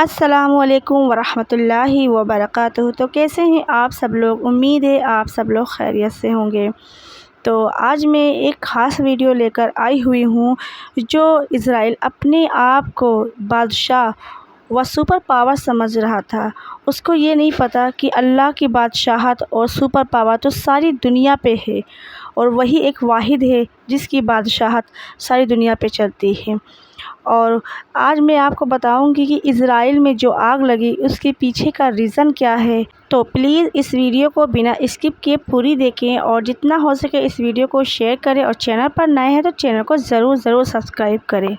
السلام علیکم ورحمۃ اللہ وبرکاتہ۔ تو کیسے ہیں آپ سب لوگ؟ امید ہے آپ سب لوگ خیریت سے ہوں گے۔ تو آج میں ایک خاص ویڈیو لے کر آئی ہوئی ہوں جو اسرائیل اپنے آپ کو بادشاہ و سپر پاور سمجھ رہا تھا۔ اس کو یہ نہیں پتہ کہ اللہ کی بادشاہت اور سپر پاور تو ساری دنیا پہ ہے، اور وہی ایک واحد ہے جس کی بادشاہت ساری دنیا پہ چلتی ہے۔ اور آج میں آپ کو بتاؤں گی کہ اسرائیل میں جو آگ لگی اس کے پیچھے کا ریزن کیا ہے۔ تو پلیز اس ویڈیو کو بنا اسکپ کیے پوری دیکھیں، اور جتنا ہو سکے اس ویڈیو کو شیئر کریں، اور چینل پر نئے ہیں تو چینل کو ضرور سبسکرائب کریں۔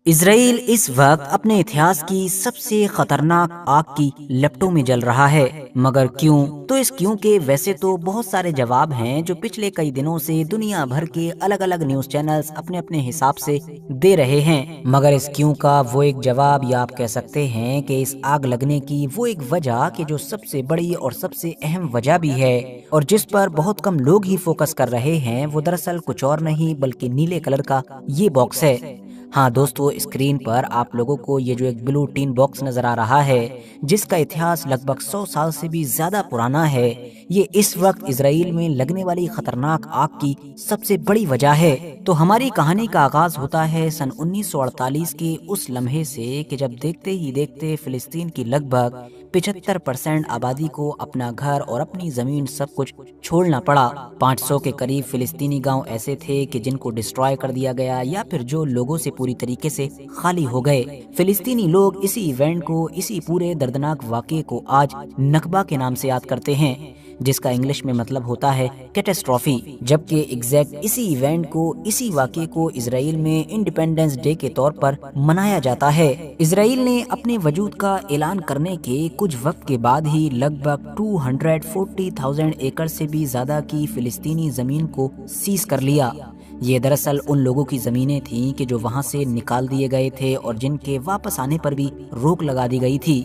اسرائیل اس وقت اپنے اتہاس کی سب سے خطرناک آگ کی لپٹوں میں جل رہا ہے، مگر کیوں؟ تو اس کیوں کے ویسے تو بہت سارے جواب ہیں جو پچھلے کئی دنوں سے دنیا بھر کے الگ الگ نیوز چینلز اپنے اپنے حساب سے دے رہے ہیں، مگر اس کیوں کا وہ ایک جواب، یا آپ کہہ سکتے ہیں کہ اس آگ لگنے کی وہ ایک وجہ کہ جو سب سے بڑی اور سب سے اہم وجہ بھی ہے، اور جس پر بہت کم لوگ ہی فوکس کر رہے ہیں، وہ دراصل کچھ اور نہیں بلکہ نیلے کلر کا یہ باکس ہے۔ ہاں دوستو، اسکرین پر آپ لوگوں کو یہ جو ایک بلو ٹین باکس نظر آ رہا ہے، جس کا اتہاس لگ بھگ 100 سال سے بھی زیادہ پرانا ہے، یہ اس وقت اسرائیل میں لگنے والی خطرناک آگ کی سب سے بڑی وجہ ہے۔ تو ہماری کہانی کا آغاز ہوتا ہے سن 1948 کے اس لمحے سے کہ جب دیکھتے ہی دیکھتے فلسطین کی لگ بھگ 75% آبادی کو اپنا گھر اور اپنی زمین سب کچھ چھوڑنا پڑا۔ 500 کے قریب فلسطینی گاؤں ایسے تھے کہ جن کو ڈسٹرائے کر دیا گیا، یا پھر جو لوگوں سے پوری طریقے سے خالی ہو گئے۔ فلسطینی لوگ اسی ایونٹ کو، اسی پورے دردناک واقعے کو آج نکبہ کے نام سے یاد کرتے ہیں، جس کا انگلش میں مطلب ہوتا ہے کیٹاسٹرافی، جبکہ ایگزیکٹ اسی ایونٹ کو، اسی واقعے کو اسرائیل میں انڈیپینڈنس ڈے کے طور پر منایا جاتا ہے۔ اسرائیل نے اپنے وجود کا اعلان کرنے کے کچھ وقت کے بعد ہی لگ بھگ 240,000 ایکڑ سے بھی زیادہ کی فلسطینی زمین کو سیز کر لیا۔ یہ دراصل ان لوگوں کی زمینیں تھیں کہ جو وہاں سے نکال دیے گئے تھے اور جن کے واپس آنے پر بھی روک لگا دی گئی تھی،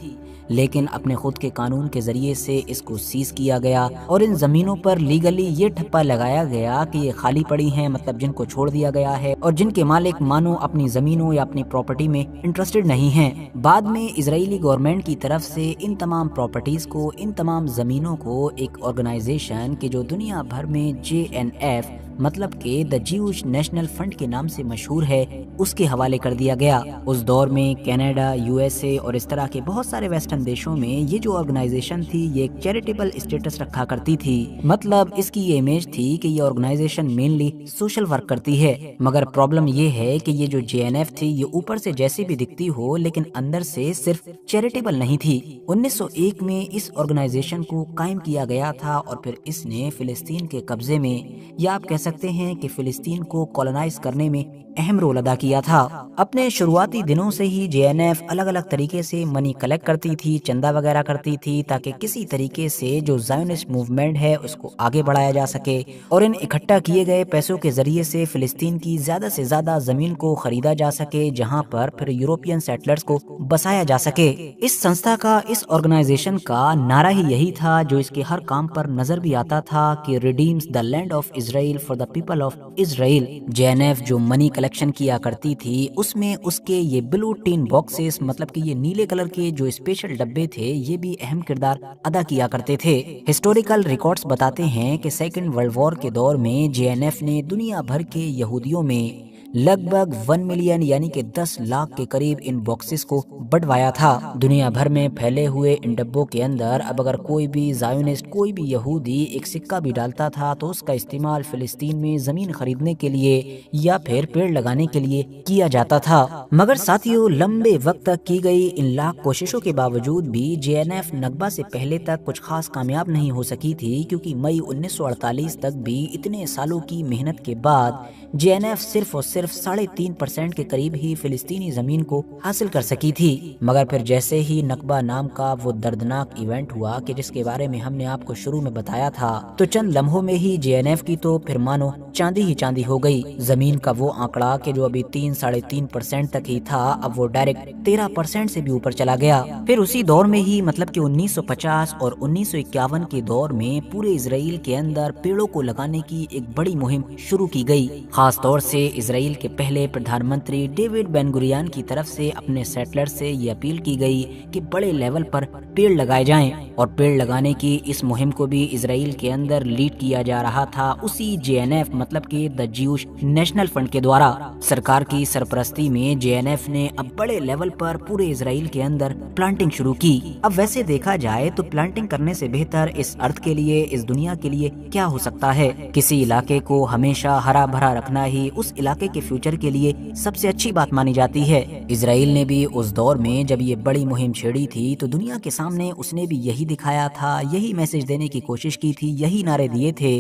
لیکن اپنے خود کے قانون کے ذریعے سے اس کو سیز کیا گیا، اور ان زمینوں پر لیگلی یہ ٹھپا لگایا گیا کہ یہ خالی پڑی ہیں، مطلب جن کو چھوڑ دیا گیا ہے، اور جن کے مالک مانو اپنی زمینوں یا اپنی پراپرٹی میں انٹرسٹڈ نہیں ہیں۔ بعد میں اسرائیلی گورنمنٹ کی طرف سے ان تمام پراپرٹیز کو، ان تمام زمینوں کو ایک آرگنائزیشن کہ جو دنیا بھر میں JNF مطلب کہ دا جیوش نیشنل فنڈ کے نام سے مشہور ہے، اس کے حوالے کر دیا گیا۔ اس دور میں کینیڈا، USA اور اس طرح کے بہت سارے ویسٹرن دیشوں میں یہ جو آرگنائزیشن تھی یہ ایک چیریٹیبل اسٹیٹس رکھا کرتی تھی، مطلب اس کی یہ امیج تھی کہ یہ آرگنائزیشن مینلی سوشل ورک کرتی ہے۔ مگر پرابلم یہ ہے کہ یہ جو JNF تھی یہ اوپر سے جیسی بھی دکھتی ہو لیکن اندر سے صرف چیریٹیبل نہیں تھی۔ 1901 میں اس آرگنائزیشن کو قائم کیا گیا تھا، اور پھر اس نے فلسطین کے قبضے میں، یا آپ کہہ سکتے ہیں کہ فلسطین کو کولونائز کرنے میں اہم رول ادا کیا تھا۔ اپنے شروعاتی دنوں سے ہی JNF الگ الگ طریقے سے منی کلیکٹ کرتی تھی، چندہ وغیرہ کرتی تھی، تاکہ کسی طریقے سے جو زائونسٹ موومنٹ ہے اس کو آگے بڑھایا جا سکے، اور ان اکٹھا کیے گئے پیسوں کے ذریعے سے فلسطین کی زیادہ سے زیادہ زمین کو خریدا جا سکے، جہاں پر پھر یورپین سیٹلرز کو بسایا جا سکے۔ اس سنستھا کا، اس آرگنائزیشن کا نعرہ ہی یہی تھا، جو اس کے ہر کام پر نظر بھی آتا تھا، کہ redeems the land of Israel for the people of Israel. JNF جو منی کلیکشن کیا کرتی تھی، اس میں اس کے یہ بلو ٹین باکسز، مطلب کہ یہ نیلے کلر کے جو اسپیشل ڈبے تھے، یہ بھی اہم کردار ادا کیا کرتے تھے۔ ہسٹوریکل ریکارڈز بتاتے ہیں کہ سیکنڈ ورلڈ وار کے دور میں JNF نے دنیا بھر کے یہودیوں میں لگ بھگ 1 ملین یعنی کہ 10 لاکھ کے قریب ان باکسز کو بٹوایا تھا۔ دنیا بھر میں پھیلے ہوئے ان ڈبوں کے اندر اب اگر کوئی بھی زائونسٹ، کوئی بھی یہودی ایک سکہ بھی ڈالتا تھا تو اس کا استعمال فلسطین میں زمین خریدنے کے لیے یا پھر پیڑ لگانے کے لیے کیا جاتا تھا۔ مگر ساتھیوں، لمبے وقت تک کی گئی ان لاکھ کوششوں کے باوجود بھی JNF نکبہ سے پہلے تک کچھ خاص کامیاب نہیں ہو سکی تھی، کیونکہ مئی 1948 تک بھی اتنے سالوں کی محنت کے بعد JNF صرف اور صرف 3.5% کے قریب ہی فلسطینی زمین کو حاصل کر سکی تھی۔ مگر پھر جیسے ہی نکبہ نام کا وہ دردناک ایونٹ ہوا کہ جس کے بارے میں ہم نے آپ کو شروع میں بتایا تھا، تو چند لمحوں میں ہی JNF کی تو پھر مانو چاندی ہی چاندی ہو گئی۔ زمین کا وہ آنکڑا کہ جو ابھی 3.5% تک ہی تھا، اب وہ ڈائریکٹ 13% سے بھی اوپر چلا گیا۔ پھر اسی دور میں ہی، مطلب کہ 1950 اور 1951 کے دور میں پورے اسرائیل کے اندر پیڑوں کو لگانے کی ایک بڑی مہم شروع کی گئی۔ خاص طور سے اسرائیل اسرائیل کے پہلے پردھان منتری ڈیوڈ بین گوریان کی طرف سے اپنے سیٹلر سے یہ اپیل کی گئی کہ بڑے لیول پر پیڑ لگائے جائیں، اور پیڑ لگانے کی اس مہم کو بھی اسرائیل کے اندر لیڈ کیا جا رہا تھا اسی JNF مطلب کہ دا جیوش نیشنل فرنٹ کے دوارا۔ سرکار کی سرپرستی میں JNF نے اب بڑے لیول پر پورے اسرائیل کے اندر پلانٹنگ شروع کی۔ اب ویسے دیکھا جائے تو پلانٹنگ کرنے سے بہتر اس ارتھ کے لیے، اس دنیا کے لیے کیا ہو سکتا ہے؟ کسی علاقے کو ہمیشہ ہرا بھرا رکھنا ہی اس علاقے کے فیوچر کے لیے سب سے اچھی بات مانی جاتی ہے۔ اسرائیل نے بھی اس دور میں جب یہ بڑی مہم چھیڑی تھی تو دنیا کے سامنے اس نے بھی یہی دکھایا تھا، یہی میسج دینے کی کوشش کی تھی، یہی نعرے دیے تھے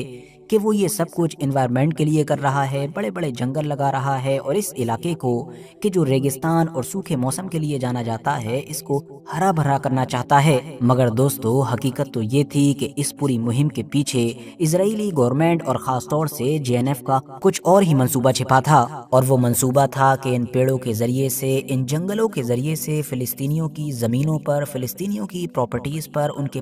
کہ وہ یہ سب کچھ انوائرمنٹ کے لیے کر رہا ہے، بڑے بڑے جنگل لگا رہا ہے، اور اس علاقے کو کہ جو ریگستان اور سوکھے موسم کے لیے جانا جاتا ہے اس کو ہرا بھرا کرنا چاہتا ہے۔ مگر دوستو حقیقت تو یہ تھی کہ اس پوری مہم کے پیچھے اسرائیلی گورنمنٹ اور خاص طور سے JNF کا کچھ اور ہی منصوبہ چھپا تھا، اور وہ منصوبہ تھا کہ ان پیڑوں کے ذریعے سے، ان جنگلوں کے ذریعے سے فلسطینیوں کی زمینوں پر، فلسطینیوں کی پراپرٹیز پر، ان کے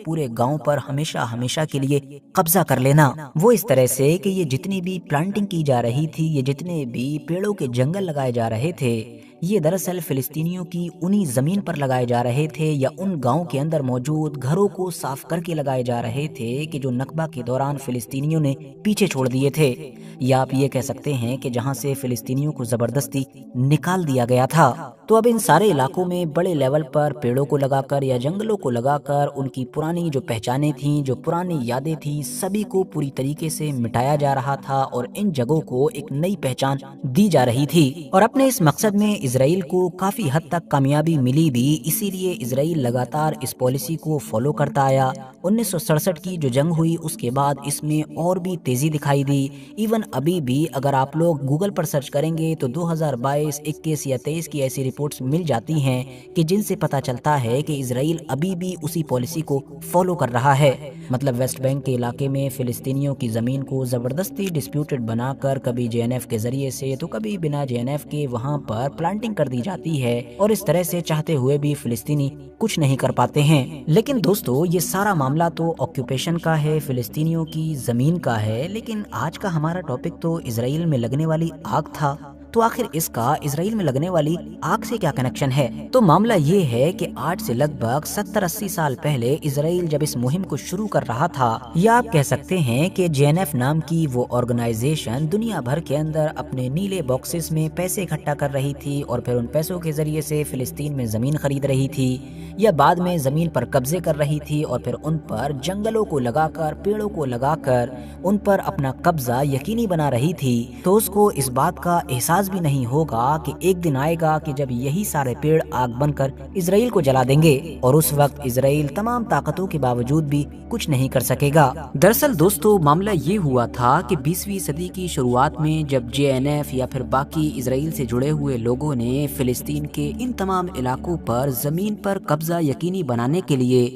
پورے گاؤں پر ہمیشہ کے لیے قبضہ کر لینا۔ وہ اس طرح سے کہ یہ جتنی بھی پلانٹنگ کی جا رہی تھی، یہ جتنے بھی پیڑوں کے جنگل لگائے جا رہے تھے، یہ دراصل فلسطینیوں کی انہی زمین پر لگائے جا رہے تھے، یا ان گاؤں کے اندر موجود گھروں کو صاف کر کے لگائے جا رہے تھے کہ جو نکبہ کے دوران فلسطینیوں نے پیچھے چھوڑ دیے تھے، یا آپ یہ کہہ سکتے ہیں کہ جہاں سے فلسطینیوں کو زبردستی نکال دیا گیا تھا۔ تو اب ان سارے علاقوں میں بڑے لیول پر پیڑوں کو لگا کر یا جنگلوں کو لگا کر ان کی پرانی جو پہچانیں تھیں، جو پرانی یادیں تھیں، سبھی کو پوری طریقے سے مٹایا جا رہا تھا، اور ان جگہوں کو ایک نئی پہچان دی جا رہی تھی۔ اور اپنے اس مقصد میں اسرائیل کو کافی حد تک کامیابی ملی بھی، اسی لیے اسرائیل لگاتار اس پالیسی کو فالو کرتا آیا۔ 1967 کی جو جنگ ہوئی اس کے بعد اس میں اور بھی تیزی دکھائی دی۔ ایون ابھی بھی اگر آپ لوگ گوگل پر سرچ کریں گے تو 2022، 21 یا 23 کی ایسی رپورٹس مل جاتی ہیں کہ جن سے پتہ چلتا ہے کہ اسرائیل ابھی بھی اسی پالیسی کو فالو کر رہا ہے۔ مطلب ویسٹ بینک کے علاقے میں فلسطینیوں کی زمین کو زبردستی ڈسپیوٹڈ بنا کر کبھی JNF کے ذریعے سے تو کبھی بنا JNF کے وہاں پر پلانٹنگ کر دی جاتی ہے، اور اس طرح سے چاہتے ہوئے بھی فلسطینی کچھ نہیں کر پاتے ہیں۔ لیکن دوستو یہ سارا معاملہ تو آکیوپیشن کا ہے، فلسطینیوں کی زمین کا ہے، لیکن آج کا ہمارا ٹاپک تو اسرائیل میں لگنے والی آگ تھا۔ تو آخر اس کا اسرائیل میں لگنے والی آگ سے کیا کنیکشن ہے؟ تو معاملہ یہ ہے کہ آج سے لگ بھگ 70-80 سال پہلے اسرائیل جب اس مہم کو شروع کر رہا تھا، یا آپ کہہ سکتے ہیں کہ JNF نام کی وہ آرگنائزیشن دنیا بھر کے اندر اپنے نیلے باکسز میں پیسے اکٹھا کر رہی تھی، اور پھر ان پیسوں کے ذریعے سے فلسطین میں زمین خرید رہی تھی، یا بعد میں زمین پر قبضے کر رہی تھی، اور پھر ان پر جنگلوں کو لگا کر، پیڑوں کو لگا کر ان پر اپنا قبضہ یقینی بنا رہی تھی۔ تو اس کو اس بات کا احساس بھی نہیں ہوگا کہ ایک دن آئے گا کہ جب یہی سارے پیڑ آگ بن کر اسرائیل کو جلا دیں گے، اور اس وقت اسرائیل تمام طاقتوں کے باوجود بھی کچھ نہیں کر سکے گا۔ دراصل دوستو معاملہ یہ ہوا تھا کہ 20ویں صدی کی شروعات میں جب JNF یا پھر باقی اسرائیل سے جڑے ہوئے لوگوں نے فلسطین کے ان تمام علاقوں پر زمین پر قبضہ یقینی بنانے کے لیے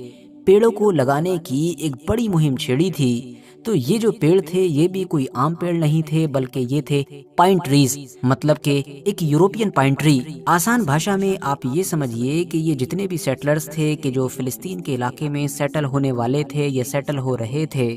پیڑوں کو لگانے کی ایک بڑی مہم چھیڑی تھی، تو یہ جو پیڑ تھے یہ بھی کوئی عام پیڑ نہیں تھے، بلکہ یہ تھے پائن ٹریز، مطلب کہ ایک یوروپین پائن ٹری۔ آسان بھاشا میں آپ یہ سمجھیے کہ یہ جتنے بھی سیٹلرز تھے کہ جو فلسطین کے علاقے میں سیٹل ہونے والے تھے یا سیٹل ہو رہے تھے،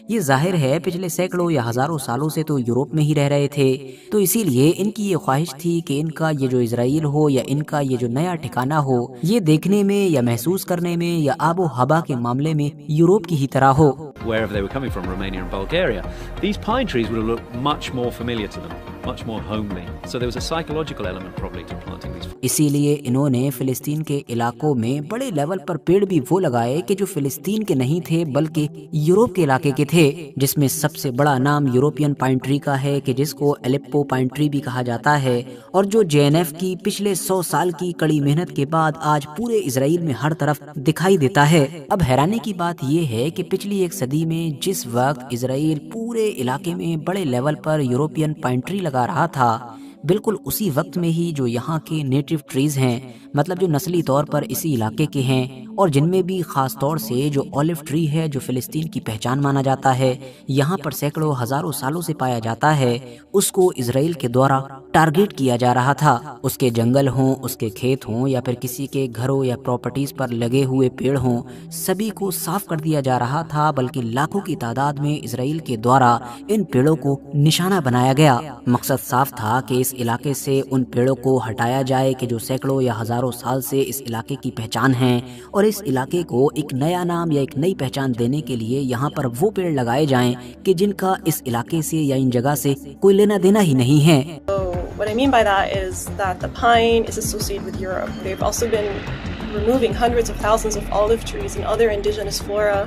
یہ ظاہر ہے پچھلے سینکڑوں یا ہزاروں سالوں سے تو یوروپ میں ہی رہ رہے تھے، تو اسی لیے ان کی یہ خواہش تھی کہ ان کا یہ جو اسرائیل ہو یا ان کا یہ جو نیا ٹھکانہ ہو، یہ دیکھنے میں یا محسوس کرنے میں یا آب و ہوا کے معاملے میں یوروپ کی ہی طرح ہو۔ Wherever they were coming from, Romania and Bulgaria, these pine trees would have looked much more familiar to them, much more homely. So there was a psychological element probably to planting these. اسی لیے انہوں نے فلسطین کے علاقوں میں بڑے level پر پیڑ بھی وہ لگائے کہ جو فلسطین کے نہیں تھے بلکہ یوروپ کے علاقے کے تھے، جس میں سب سے بڑا نام یوروپین پائن ٹری کا ہے کہ جس کو الیپو پائن ٹری بھی کہا جاتا ہے، اور جو JNF کی پچھلے 100 سال کی کڑی محنت کے بعد آج پورے اسرائیل میں ہر طرف دکھائی دیتا ہے۔ اب حیرانی کی بات یہ ہے کہ پچھلی ایک صدی میں جس وقت اسرائیل پورے علاقے میں بڑے لیول پر یوروپین پائن ٹری لگا رہا تھا، بالکل اسی وقت میں ہی جو یہاں کے نیٹو ٹریز ہیں، مطلب جو نسلی طور پر اسی علاقے کے ہیں، اور جن میں بھی خاص طور سے جو اولیو ٹری ہے جو فلسطین کی پہچان مانا جاتا ہے، یہاں پر سینکڑوں ہزاروں سالوں سے پایا جاتا ہے، اس کو اسرائیل کے دوارا ٹارگیٹ کیا جا رہا تھا۔ اس کے جنگل ہوں، اس کے کھیت ہوں، یا پھر کسی کے گھروں یا پراپرٹیز پر لگے ہوئے پیڑ ہوں، سبھی کو صاف کر دیا جا رہا تھا، بلکہ لاکھوں کی تعداد میں اسرائیل کے دوارا ان پیڑوں کو نشانہ بنایا گیا۔ مقصد صاف تھا کہ اس علاقے سے ان پیڑوں کو ہٹایا جائے کہ جو سینکڑوں یا ہزاروں سال سے اس علاقے کی پہچان ہیں، اور اس علاقے کو ایک نیا نام یا ایک نئی پہچان دینے کے لیے یہاں پر وہ پیڑ لگائے جائیں کہ جن کا اس علاقے سے یا ان جگہ سے کوئی لینا دینا ہی نہیں ہے۔ What I mean by that is that the pine is associated with Europe. They've also been removing hundreds of thousands of olive trees and other indigenous flora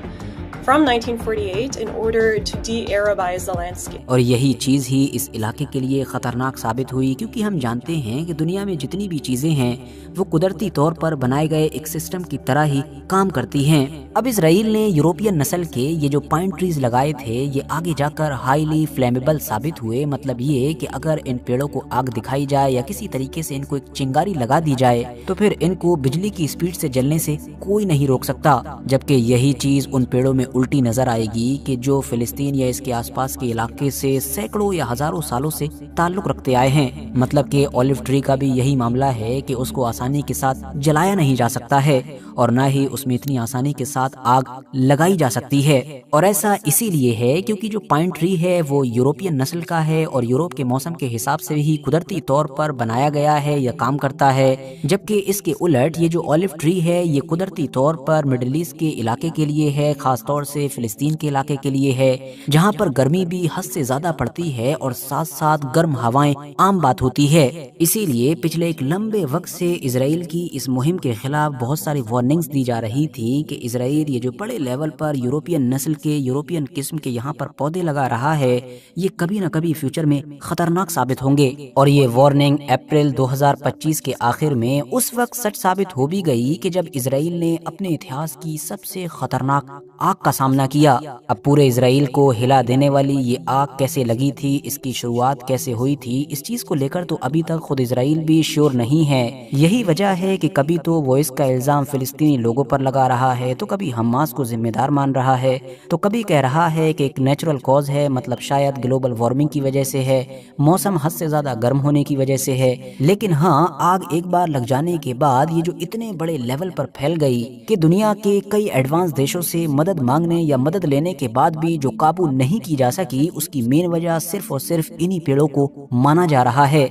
from 1948 in order to de-Arabize the landscape. اور یہی چیز ہی اس علاقے کے لیے خطرناک ثابت ہوئی، کیونکہ ہم جانتے ہیں کہ دنیا میں جتنی بھی چیزیں ہیں وہ قدرتی طور پر بنائے گئے ایک سسٹم کی طرح ہی کام کرتی ہیں۔ اب اسرائیل نے یوروپین نسل کے یہ جو پائن ٹریز لگائے تھے، یہ آگے جا کر ہائیلی فلیمیبل ثابت ہوئے۔ مطلب یہ کہ اگر ان پیڑوں کو آگ دکھائی جائے یا کسی طریقے سے ان کو ایک چنگاری لگا دی جائے تو پھر ان کو بجلی کی اسپیڈ سے جلنے سے کوئی نہیں روک سکتا، جبکہ یہی چیز ان پیڑوں میں الٹی نظر آئے گی کہ جو فلسطین یا اس کے آس پاس کے علاقے سے سینکڑوں یا ہزاروں سالوں سے تعلق رکھتے آئے ہیں۔ مطلب کہ اولیو ٹری کا بھی یہی معاملہ ہے کہ اس کو آسانی کے ساتھ جلایا نہیں جا سکتا ہے، اور نہ ہی اس میں اتنی آسانی کے ساتھ آگ لگائی جا سکتی ہے۔ اور ایسا اسی لیے ہے کیونکہ جو پائن ٹری ہے وہ یوروپین نسل کا ہے، اور یوروپ کے موسم کے حساب سے ہی قدرتی طور پر بنایا گیا ہے یا کام کرتا ہے، جبکہ اس کے الٹ یہ جو اولیو ٹری ہے یہ قدرتی طور پر مڈل ایسٹ کے علاقے کے لیے ہے، خاص طور سے فلسطین کے علاقے کے لیے ہے، جہاں پر گرمی بھی حد سے زیادہ پڑتی ہے اور ساتھ ساتھ گرم ہوائیں عام بات ہوتی ہے۔ اسی لیے پچھلے ایک لمبے وقت سے اسرائیل کی اس مہم کے خلاف بہت ساری وارننگز دی جا رہی تھی کہ اسرائیل یہ جو بڑے لیول پر یوروپین نسل کے یوروپین قسم کے یہاں پر پودے لگا رہا ہے، یہ کبھی نہ کبھی فیوچر میں خطرناک ثابت ہوں گے۔ اور یہ وارننگ اپریل 2025 کے آخر میں اس وقت سچ ثابت ہو بھی گئی کہ جب اسرائیل نے اپنے اتہاس کی سب سے خطرناک آگ کا سامنا کیا۔ اب پورے اسرائیل کو ہلا دینے والی یہ آگ کیسے لگی تھی، اس کی شروعات کیسے ہوئی تھی، اس چیز کو لے کر تو ابھی تک خود اسرائیل بھی شیور نہیں ہے۔ یہی وجہ ہے کہ کبھی تو وہ اس کا الزام فلسطینی لوگوں پر لگا رہا ہے، تو کبھی حماس کو ذمہ دار مان رہا ہے، تو کبھی کہہ رہا ہے کہ ایک نیچرل کاز ہے، مطلب شاید گلوبل وارمنگ کی وجہ سے ہے، موسم حد سے زیادہ گرم ہونے کی وجہ سے ہے۔ لیکن ہاں، آگ ایک بار لگ جانے کے بعد یہ جو اتنے بڑے لیول پر پھیل گئی کہ دنیا کے کئی ایڈوانس دیشوں سے مدد مانگنے یا مدد لینے کے بعد بھی جو قابو نہیں کی جا سکی، اس کی مین وجہ صرف اور صرف انہی پیڑوں کو مانا جا رہا ہے،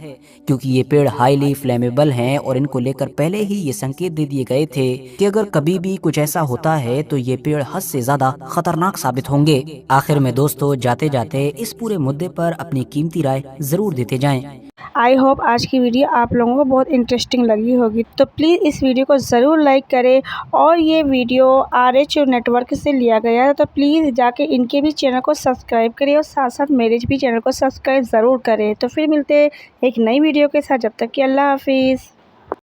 کیونکہ یہ پیڑ ہائیلی فلیمیبل ہیں، اور ان کو لے کر پہلے ہی یہ سنکیت دے دیے گئے تھے کہ اگر کبھی بھی کچھ ایسا ہوتا ہے تو یہ پیڑ حد سے زیادہ خطرناک ثابت ہوں گے۔ آخر میں دوستو، جاتے جاتے اس پورے مدعے پر اپنی قیمتی رائے ضرور دیتے جائیں۔ آئی ہوپ آج کی ویڈیو آپ لوگوں کو بہت انٹرسٹنگ لگی ہوگی، تو پلیز اس ویڈیو کو ضرور لائک کریں، اور یہ ویڈیو RH نیٹ ورک سے لیا گیا ہے، تو پلیز جا کے ان کے بھی چینل کو سبسکرائب کریں، اور ساتھ ساتھ میرے بھی چینل کو سبسکرائب ضرور کریں۔ تو پھر ملتے ہیں ایک نئی ویڈیو کے ساتھ، جب تک کہ اللہ حافظ۔